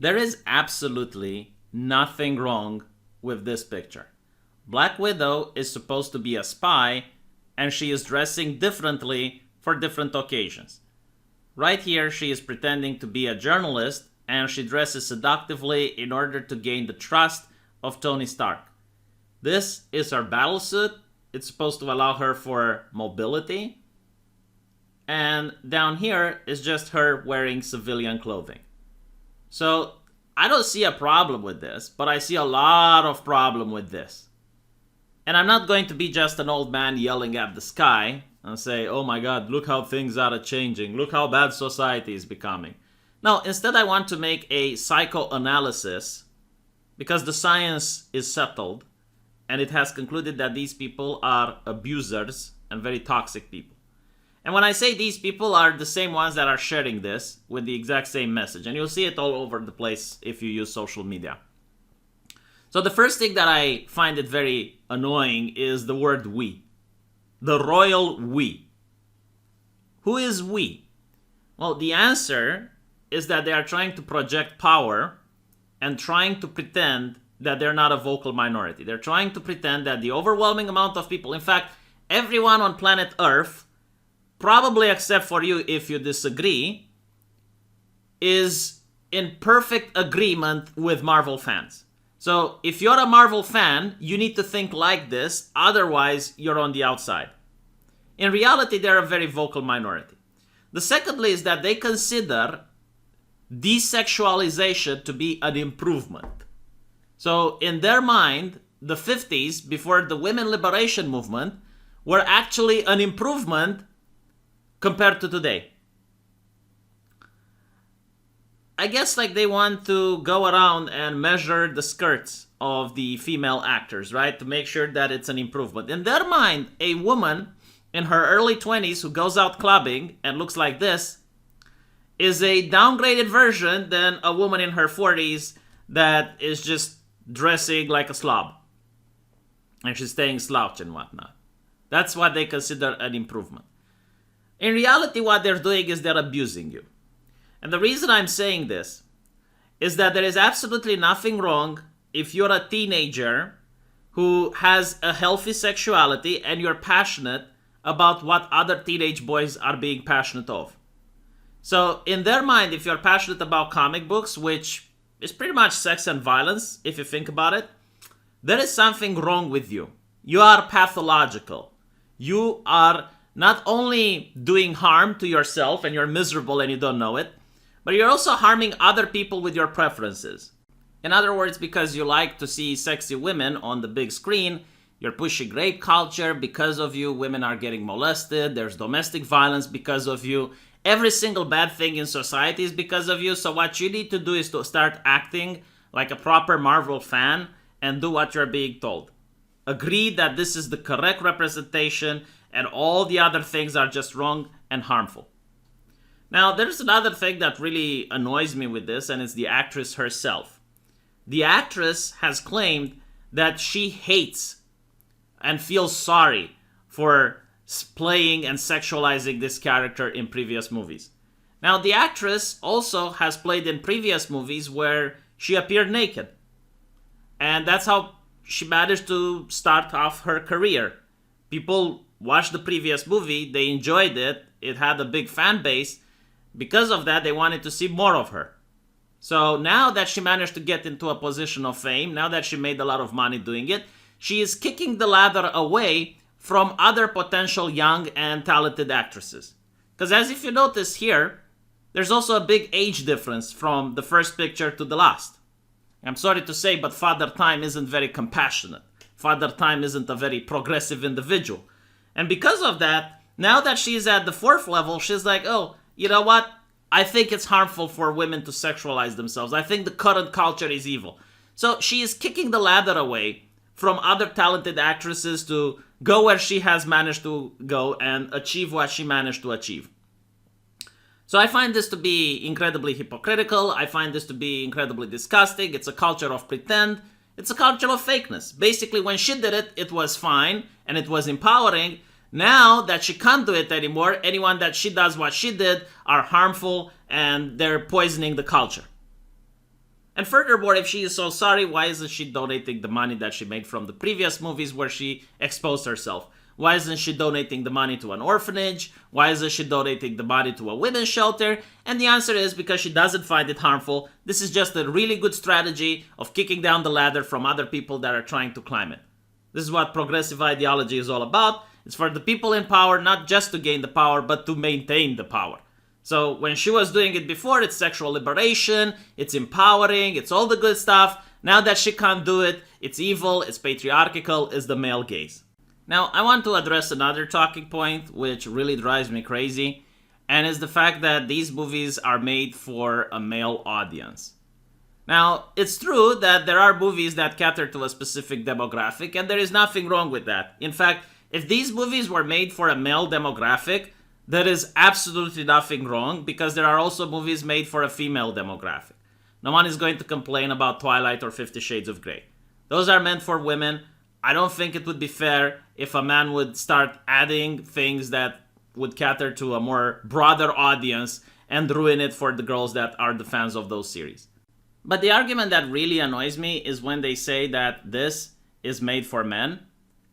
There is absolutely nothing wrong with this picture. Black Widow is supposed to be a spy, and she is dressing differently for different occasions. Right here, she is pretending to be a journalist, and she dresses seductively in order to gain the trust of Tony Stark. This is her battlesuit. It's supposed to allow her for mobility. And down here is just her wearing civilian clothing. So I don't see a problem with this, but I see a lot of problem with this. And I'm not going to be just an old man yelling at the sky and say, oh my God, look how things are changing. Look how bad society is becoming. No, instead I want to make a psychoanalysis because the science is settled and it has concluded that these people are abusers and very toxic people. And when I say these people are the same ones that are sharing this with the exact same message. And you'll see it all over the place if you use social media. So the first thing that I find it very annoying is the word we. The royal we. Who is we? Well, the answer is that they are trying to project power and trying to pretend that they're not a vocal minority. They're trying to pretend that the overwhelming amount of people, in fact, everyone on planet Earth, probably except for you if you disagree, is in perfect agreement with Marvel fans. So if you're a Marvel fan, you need to think like this, otherwise you're on the outside. In reality, they're a very vocal minority. The secondly is that they consider desexualization to be an improvement. So in their mind, the 50s, before the women liberation movement, were actually an improvement compared to today. I guess like they want to go around and measure the skirts of the female actors, right? To make sure that it's an improvement. In their mind, a woman in her early 20s who goes out clubbing and looks like this is a downgraded version than a woman in her 40s that is just dressing like a slob. And she's staying slouch and whatnot. That's what they consider an improvement. In reality, what they're doing is they're abusing you. And the reason I'm saying this is that there is absolutely nothing wrong if you're a teenager who has a healthy sexuality and you're passionate about what other teenage boys are being passionate of. So in their mind, if you're passionate about comic books, which is pretty much sex and violence, if you think about it, there is something wrong with you. You are pathological. You are not only doing harm to yourself and you're miserable and you don't know it, but you're also harming other people with your preferences. In other words, because you like to see sexy women on the big screen, you're pushing rape culture. Because of you, women are getting molested. There's domestic violence because of you. Every single bad thing in society is because of you. So what you need to do is to start acting like a proper Marvel fan and do what you're being told. Agree that this is the correct representation and all the other things are just wrong and harmful. Now, there's another thing that really annoys me with this, and it's the actress herself. The actress has claimed that she hates and feels sorry for playing and sexualizing this character in previous movies. Now, the actress also has played in previous movies where she appeared naked. And that's how she managed to start off her career. People watched the previous movie, they enjoyed it, it had a big fan base. Because of that, they wanted to see more of her. So now that she managed to get into a position of fame, now that she made a lot of money doing it, she is kicking the ladder away from other potential young and talented actresses. Because as if you notice here, there's also a big age difference from the first picture to the last. I'm sorry to say, but Father Time isn't very compassionate. Father Time isn't a very progressive individual. And because of that, now that she's at the 4th level, she's like, oh, you know what? I think it's harmful for women to sexualize themselves. I think the current culture is evil. So she is kicking the ladder away from other talented actresses to go where she has managed to go and achieve what she managed to achieve. So I find this to be incredibly hypocritical. I find this to be incredibly disgusting. It's a culture of pretend. It's a culture of fakeness. Basically, when she did it, it was fine and it was empowering. Now that she can't do it anymore, anyone that she does what she did are harmful and they're poisoning the culture. And furthermore, if she is so sorry, why isn't she donating the money that she made from the previous movies where she exposed herself? Why isn't she donating the money to an orphanage? Why isn't she donating the money to a women's shelter? And the answer is because she doesn't find it harmful. This is just a really good strategy of kicking down the ladder from other people that are trying to climb it. This is what progressive ideology is all about. It's for the people in power, not just to gain the power, but to maintain the power. So when she was doing it before, it's sexual liberation, it's empowering, it's all the good stuff. Now that she can't do it, it's evil, it's patriarchal, it's the male gaze. Now, I want to address another talking point which really drives me crazy, and is the fact that these movies are made for a male audience. Now, it's true that there are movies that cater to a specific demographic, and there is nothing wrong with that. In fact, if these movies were made for a male demographic, there is absolutely nothing wrong, because there are also movies made for a female demographic. No one is going to complain about Twilight or 50 Shades of Grey. Those are meant for women. I don't think it would be fair if a man would start adding things that would cater to a more broader audience and ruin it for the girls that are the fans of those series. But the argument that really annoys me is when they say that this is made for men,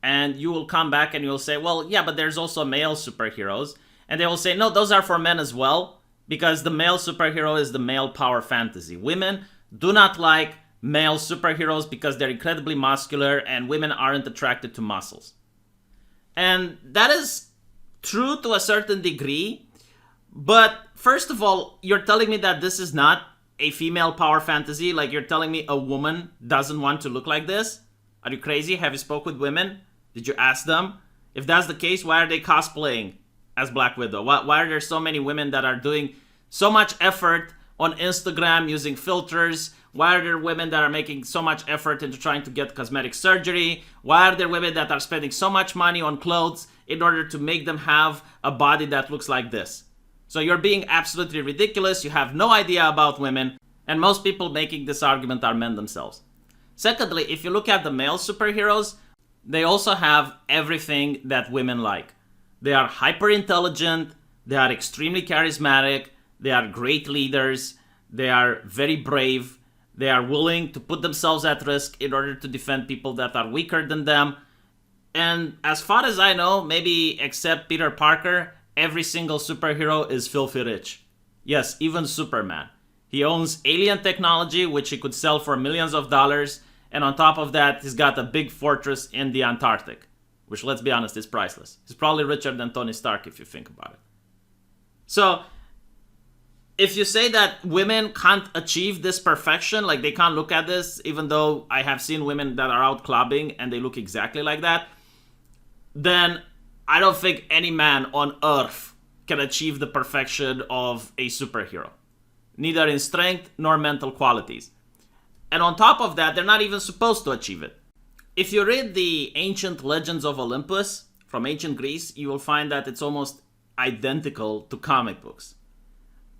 and you will come back and you'll say, well, yeah, but there's also male superheroes. And they will say, no, those are for men as well, because the male superhero is the male power fantasy. Women do not like male superheroes because they're incredibly muscular and women aren't attracted to muscles. And that is true to a certain degree, but first of all, you're telling me that this is not a female power fantasy? Like, you're telling me a woman doesn't want to look like this? Are you crazy? Have you spoke with women? Did you ask them? If that's the case, why are they cosplaying as Black Widow? Why are there so many women that are doing so much effort on Instagram using filters? Why are there women that are making so much effort into trying to get cosmetic surgery? Why are there women that are spending so much money on clothes in order to make them have a body that looks like this? So you're being absolutely ridiculous. You have no idea about women. And most people making this argument are men themselves. Secondly, if you look at the male superheroes, they also have everything that women like. They are hyper intelligent. They are extremely charismatic. They are great leaders. They are very brave. They are willing to put themselves at risk in order to defend people that are weaker than them. And as far as I know, maybe except Peter Parker, every single superhero is filthy rich. Yes, even Superman. He owns alien technology, which he could sell for millions of dollars. And on top of that, he's got a big fortress in the Antarctic, which, let's be honest, is priceless. He's probably richer than Tony Stark if you think about it. So if you say that women can't achieve this perfection, like they can't look at this, even though I have seen women that are out clubbing and they look exactly like that, then I don't think any man on earth can achieve the perfection of a superhero, neither in strength nor mental qualities. And on top of that, they're not even supposed to achieve it. If you read the ancient legends of Olympus from ancient Greece, you will find that it's almost identical to comic books.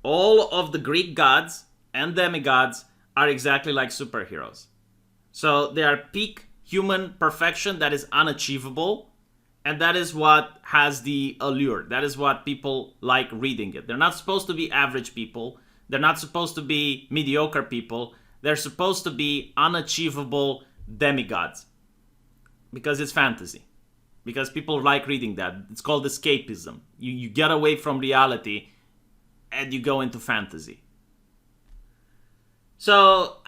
All of the Greek gods and demigods are exactly like superheroes. So they are peak human perfection that is unachievable, and that is what has the allure. That is what people like reading it. They're not supposed to be average people. They're not supposed to be mediocre people. They're supposed to be unachievable demigods. Because it's fantasy. Because people like reading that. It's called escapism. You get away from reality and you go into fantasy. So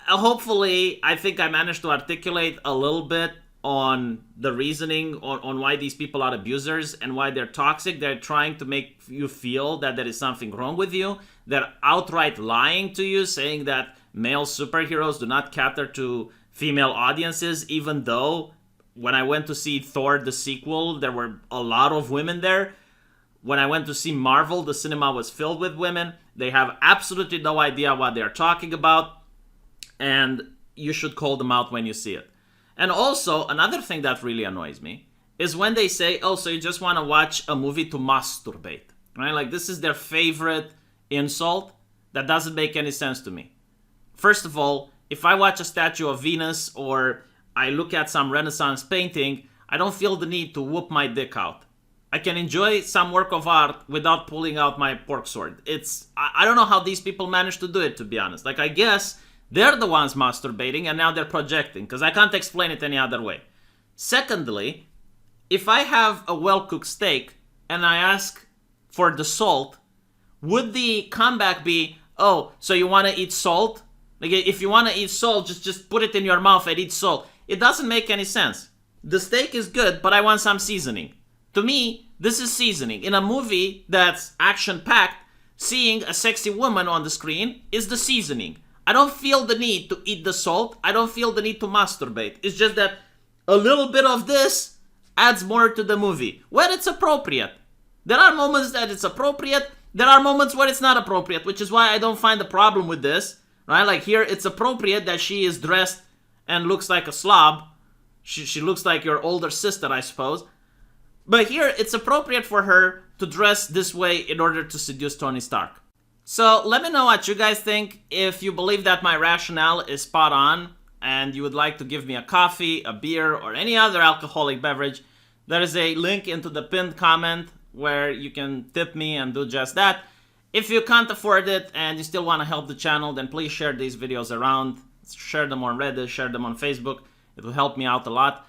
hopefully, I think I managed to articulate a little bit on the reasoning on why these people are abusers and why they're toxic. They're trying to make you feel that there is something wrong with you. They're outright lying to you, saying that male superheroes do not cater to female audiences, even though when I went to see Thor, the sequel, there were a lot of women there. When I went to see Marvel, the cinema was filled with women. They have absolutely no idea what they're talking about, and you should call them out when you see it. And also, another thing that really annoys me is when they say, oh, so you just want to watch a movie to masturbate, right? Like, this is their favorite insult. That doesn't make any sense to me. First of all, if I watch a statue of Venus or I look at some Renaissance painting, I don't feel the need to whoop my dick out. I can enjoy some work of art without pulling out my pork sword. I don't know how these people manage to do it, to be honest. Like, I guess They're the ones masturbating, and now they're projecting, because I can't explain it any other way. Secondly, if I have a well-cooked steak and I ask for the salt, would the comeback be, oh, so you want to eat salt? Like, if you want to eat salt, just put it in your mouth and eat salt. It doesn't make any sense. The steak is good, but I want some seasoning. To me, this is seasoning. In a movie that's action-packed, seeing a sexy woman on the screen is the seasoning. I don't feel the need to eat the salt. I don't feel the need to masturbate. It's just that a little bit of this adds more to the movie when it's appropriate. There are moments that it's appropriate. There are moments where it's not appropriate, which is why I don't find a problem with this, right? Like here, it's appropriate that she is dressed and looks like a slob. She looks like your older sister, I suppose. But here, it's appropriate for her to dress this way in order to seduce Tony Stark. So let me know what you guys think. If you believe that my rationale is spot on and you would like to give me a coffee, a beer, or any other alcoholic beverage, there is a link into the pinned comment where you can tip me and do just that. If you can't afford it and you still want to help the channel, then please share these videos around. Share them on Reddit, share them on Facebook. It will help me out a lot.